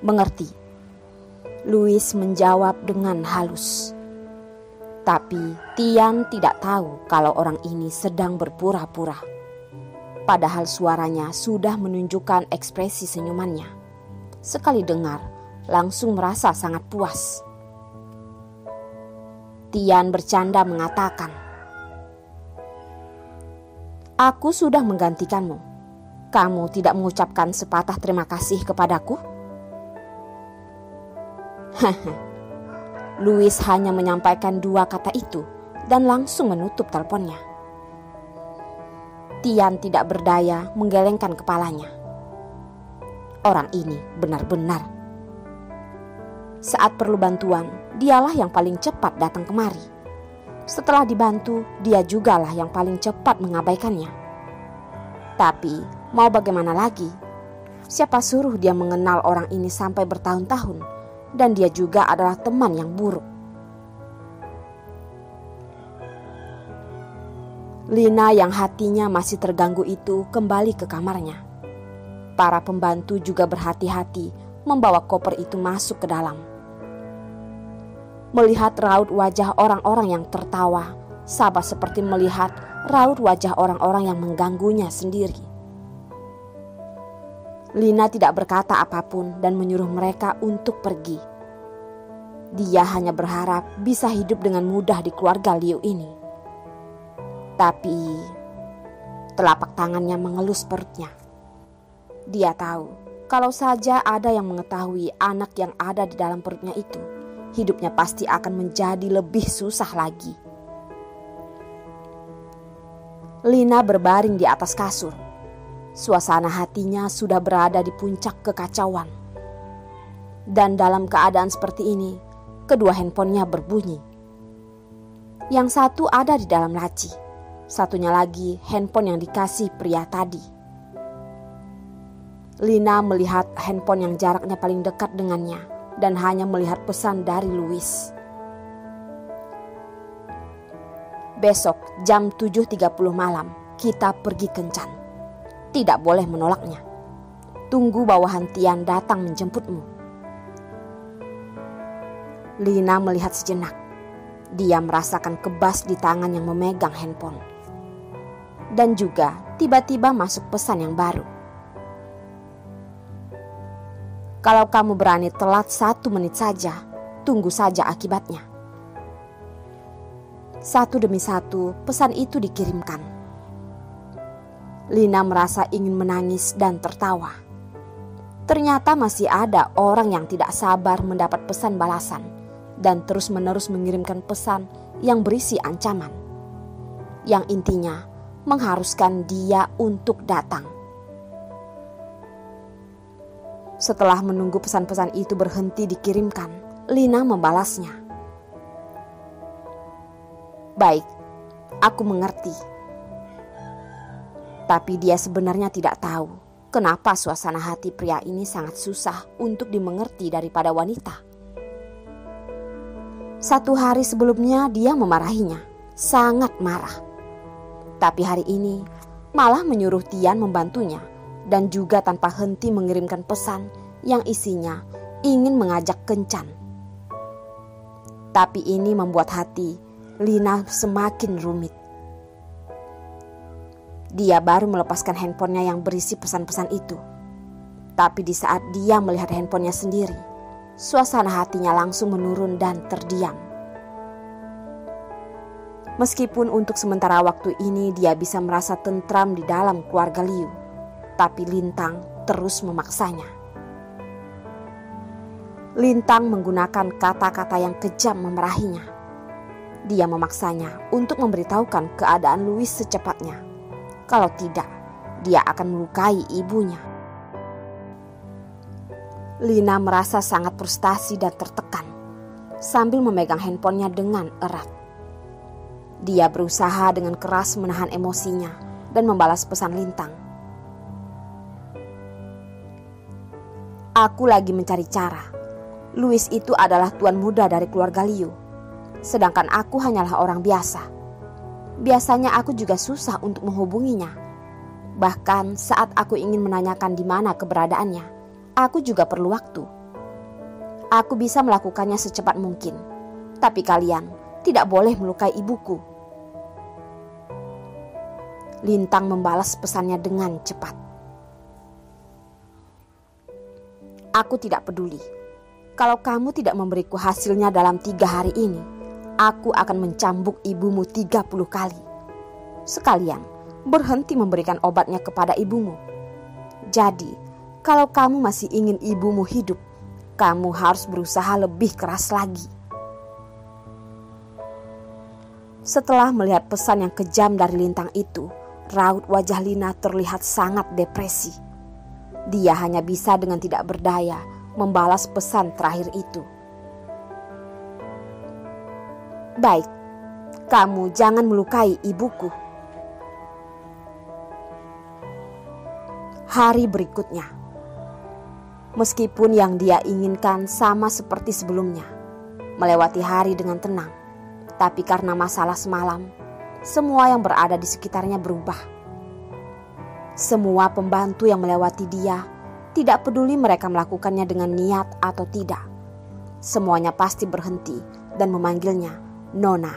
Mengerti, Louis menjawab dengan halus. Tapi Tian tidak tahu kalau orang ini sedang berpura-pura. Padahal suaranya sudah menunjukkan ekspresi senyumannya. Sekali dengar, langsung merasa sangat puas. Tian bercanda mengatakan, "Aku sudah menggantikanmu. Kamu tidak mengucapkan sepatah terima kasih kepadaku?" Louis hanya menyampaikan 2 kata itu dan langsung menutup teleponnya. Tian tidak berdaya menggelengkan kepalanya. Orang ini benar-benar. Saat perlu bantuan, dialah yang paling cepat datang kemari. Setelah dibantu, dia jugalah yang paling cepat mengabaikannya. Tapi mau bagaimana lagi? Siapa suruh dia mengenal orang ini sampai bertahun-tahun? Dan dia juga adalah teman yang buruk. Lina yang hatinya masih terganggu itu kembali ke kamarnya. Para pembantu juga berhati-hati membawa koper itu masuk ke dalam. Melihat raut wajah orang-orang yang tertawa, sama seperti melihat raut wajah orang-orang yang mengganggunya sendiri. Lina tidak berkata apapun dan menyuruh mereka untuk pergi. Dia hanya berharap bisa hidup dengan mudah di keluarga Liu ini. Tapi telapak tangannya mengelus perutnya. Dia tahu kalau saja ada yang mengetahui anak yang ada di dalam perutnya itu, hidupnya pasti akan menjadi lebih susah lagi. Lina berbaring di atas kasur. Suasana hatinya sudah berada di puncak kekacauan. Dan dalam keadaan seperti ini, kedua handphonenya berbunyi. Yang satu ada di dalam laci, satunya lagi handphone yang dikasih pria tadi. Lina melihat handphone yang jaraknya paling dekat dengannya dan hanya melihat pesan dari Louis. "Besok jam 7.30 malam kita pergi kencan. Tidak boleh menolaknya. Tunggu bawahan Tian datang menjemputmu." Lina melihat sejenak. Dia merasakan kebas di tangan yang memegang handphone. Dan juga tiba-tiba masuk pesan yang baru. "Kalau kamu berani telat 1 menit saja, tunggu saja akibatnya." Satu demi satu pesan itu dikirimkan. Lina merasa ingin menangis dan tertawa. Ternyata masih ada orang yang tidak sabar mendapat pesan balasan dan terus-menerus mengirimkan pesan yang berisi ancaman, yang intinya mengharuskan dia untuk datang. Setelah menunggu pesan-pesan itu berhenti dikirimkan, Lina membalasnya. "Baik, aku mengerti." Tapi dia sebenarnya tidak tahu kenapa suasana hati pria ini sangat susah untuk dimengerti daripada wanita. 1 hari sebelumnya dia memarahinya, sangat marah. Tapi hari ini malah menyuruh Tian membantunya dan juga tanpa henti mengirimkan pesan yang isinya ingin mengajak kencan. Tapi ini membuat hati Lina semakin rumit. Dia baru melepaskan handphonenya yang berisi pesan-pesan itu. Tapi di saat dia melihat handphonenya sendiri, suasana hatinya langsung menurun dan terdiam. Meskipun untuk sementara waktu ini dia bisa merasa tentram di dalam keluarga Liu, tapi Lintang terus memaksanya. Lintang menggunakan kata-kata yang kejam memarahinya. Dia memaksanya untuk memberitahukan keadaan Louis secepatnya. Kalau tidak, dia akan melukai ibunya. Lina merasa sangat frustasi dan tertekan sambil memegang handphonenya dengan erat. Dia berusaha dengan keras menahan emosinya dan membalas pesan Lintang. "Aku lagi mencari cara. Louis itu adalah tuan muda dari keluarga Liu, sedangkan aku hanyalah orang biasa. Biasanya aku juga susah untuk menghubunginya. Bahkan saat aku ingin menanyakan di mana keberadaannya, aku juga perlu waktu. Aku bisa melakukannya secepat mungkin, tapi kalian tidak boleh melukai ibuku. Lintang membalas pesannya dengan cepat. Aku tidak peduli. Kalau kamu tidak memberiku hasilnya dalam 3 hari ini, aku akan mencambuk ibumu 30 kali. Sekalian, berhenti memberikan obatnya kepada ibumu. Jadi, kalau kamu masih ingin ibumu hidup, kamu harus berusaha lebih keras lagi. Setelah melihat pesan yang kejam dari Lintang itu, raut wajah Lina terlihat sangat depresi. Dia hanya bisa dengan tidak berdaya membalas pesan terakhir itu. Baik, kamu jangan melukai ibuku. Hari berikutnya, meskipun yang dia inginkan sama seperti sebelumnya, melewati hari dengan tenang, tapi karena masalah semalam, semua yang berada di sekitarnya berubah. Semua pembantu yang melewati dia, tidak peduli mereka melakukannya dengan niat atau tidak, semuanya pasti berhenti dan memanggilnya Nona.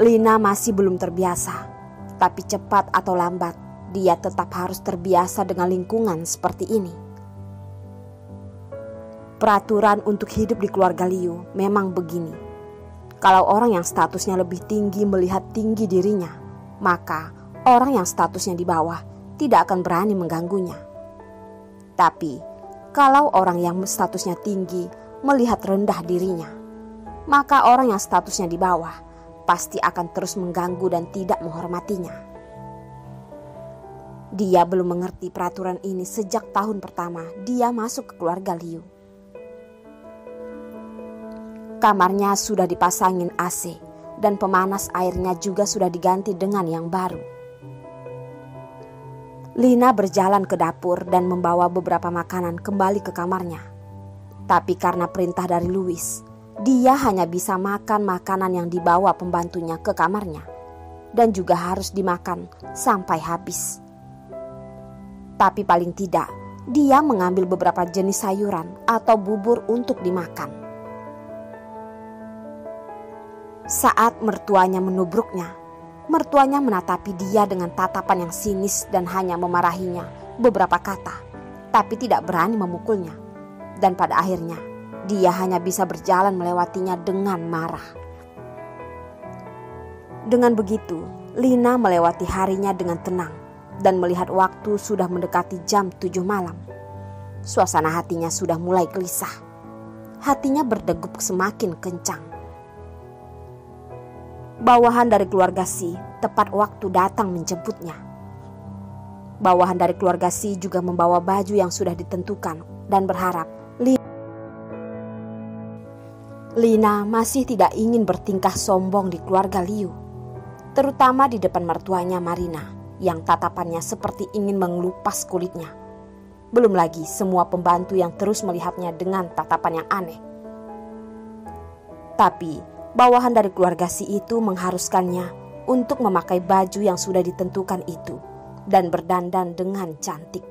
Lina masih belum terbiasa, tapi cepat atau lambat dia tetap harus terbiasa dengan lingkungan seperti ini. Peraturan untuk hidup di keluarga Liu memang begini. Kalau orang yang statusnya lebih tinggi melihat tinggi dirinya, maka orang yang statusnya di bawah tidak akan berani mengganggunya. Tapi kalau orang yang statusnya tinggi melihat rendah dirinya, maka orang yang statusnya di bawah pasti akan terus mengganggu dan tidak menghormatinya. Dia belum mengerti peraturan ini sejak tahun pertama dia masuk ke keluarga Liu. Kamarnya sudah dipasangin AC dan pemanas airnya juga sudah diganti dengan yang baru. Lina berjalan ke dapur dan membawa beberapa makanan kembali ke kamarnya. Tapi karena perintah dari Louis, dia hanya bisa makan makanan yang dibawa pembantunya ke kamarnya dan juga harus dimakan sampai habis. Tapi paling tidak, dia mengambil beberapa jenis sayuran atau bubur untuk dimakan. Saat mertuanya menubruknya, mertuanya menatapi dia dengan tatapan yang sinis dan hanya memarahinya beberapa kata, tapi tidak berani memukulnya. Dan pada akhirnya, dia hanya bisa berjalan melewatinya dengan marah. Dengan begitu, Lina melewati harinya dengan tenang dan melihat waktu sudah mendekati jam 7 malam. Suasana hatinya sudah mulai gelisah. Hatinya berdegup semakin kencang. Bawahan dari keluarga Si tepat waktu datang menjemputnya. Bawahan dari keluarga Si juga membawa baju yang sudah ditentukan dan berharap Lina masih tidak ingin bertingkah sombong di keluarga Liu, terutama di depan mertuanya Marina yang tatapannya seperti ingin mengelupas kulitnya. Belum lagi semua pembantu yang terus melihatnya dengan tatapan yang aneh. Tapi bawahan dari keluarga Si itu mengharuskannya untuk memakai baju yang sudah ditentukan itu dan berdandan dengan cantik.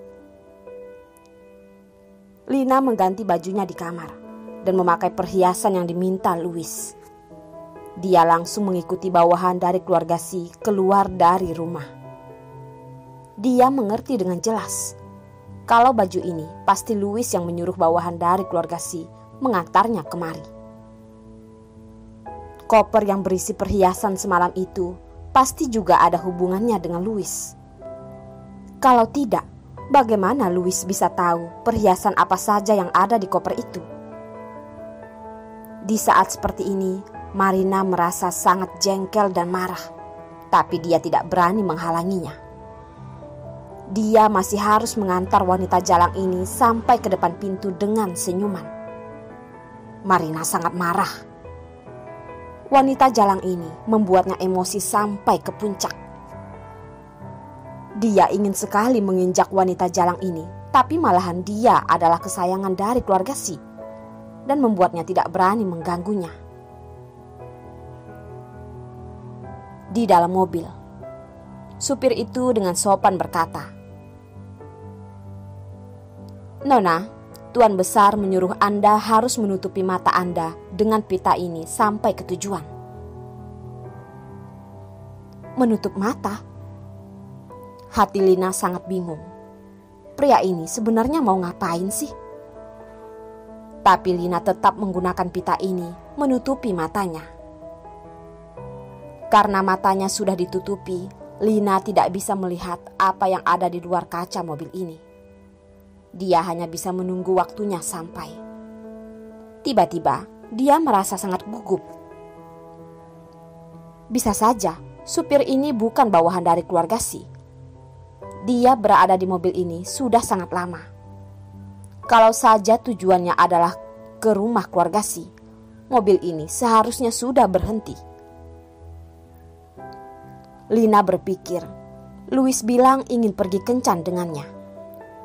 Lina mengganti bajunya di kamar dan memakai perhiasan yang diminta Louis. Dia langsung mengikuti bawahan dari keluarga Si keluar dari rumah. Dia mengerti dengan jelas kalau baju ini pasti Louis yang menyuruh bawahan dari keluarga Si mengantarnya kemari. Koper yang berisi perhiasan semalam itu pasti juga ada hubungannya dengan Louis. Kalau tidak, bagaimana Louis bisa tahu perhiasan apa saja yang ada di koper itu? Di saat seperti ini, Marina merasa sangat jengkel dan marah, tapi dia tidak berani menghalanginya. Dia masih harus mengantar wanita jalang ini sampai ke depan pintu dengan senyuman. Marina sangat marah. Wanita jalang ini membuatnya emosi sampai ke puncak. Dia ingin sekali menginjak wanita jalang ini, tapi malahan dia adalah kesayangan dari keluarga Si dan membuatnya tidak berani mengganggunya. Di dalam mobil, supir itu dengan sopan berkata, "Nona, Tuan Besar menyuruh Anda harus menutupi mata Anda dengan pita ini sampai ke tujuan. Menutup mata? Hati Lina sangat bingung. Pria ini sebenarnya mau ngapain sih? Tapi Lina tetap menggunakan pita ini menutupi matanya. Karena matanya sudah ditutupi, Lina tidak bisa melihat apa yang ada di luar kaca mobil ini. Dia hanya bisa menunggu waktunya sampai. Tiba-tiba, dia merasa sangat gugup. Bisa saja, supir ini bukan bawahan dari keluarga Si. Dia berada di mobil ini sudah sangat lama. Kalau saja tujuannya adalah ke rumah keluarga Si, mobil ini seharusnya sudah berhenti. Lina berpikir, Louis bilang ingin pergi kencan dengannya.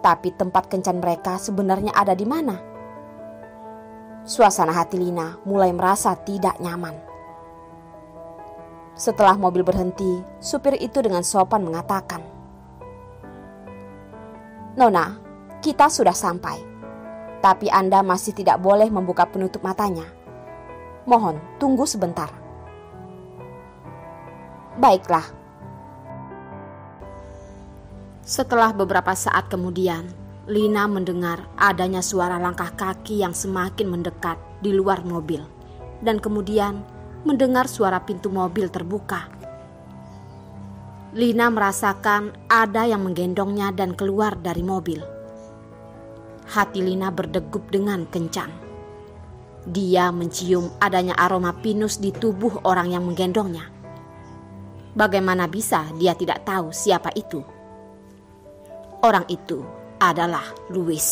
Tapi tempat kencan mereka sebenarnya ada di mana? Suasana hati Lina mulai merasa tidak nyaman. Setelah mobil berhenti, supir itu dengan sopan mengatakan, "Nona, kita sudah sampai. Tapi Anda masih tidak boleh membuka penutup matanya. Mohon tunggu sebentar." "Baiklah." Setelah beberapa saat kemudian, Lina mendengar adanya suara langkah kaki yang semakin mendekat di luar mobil. Dan kemudian mendengar suara pintu mobil terbuka. Lina merasakan ada yang menggendongnya dan keluar dari mobil. Hati Lina berdegup dengan kencang. Dia mencium adanya aroma pinus di tubuh orang yang menggendongnya. Bagaimana bisa dia tidak tahu siapa itu? Orang itu adalah Louis.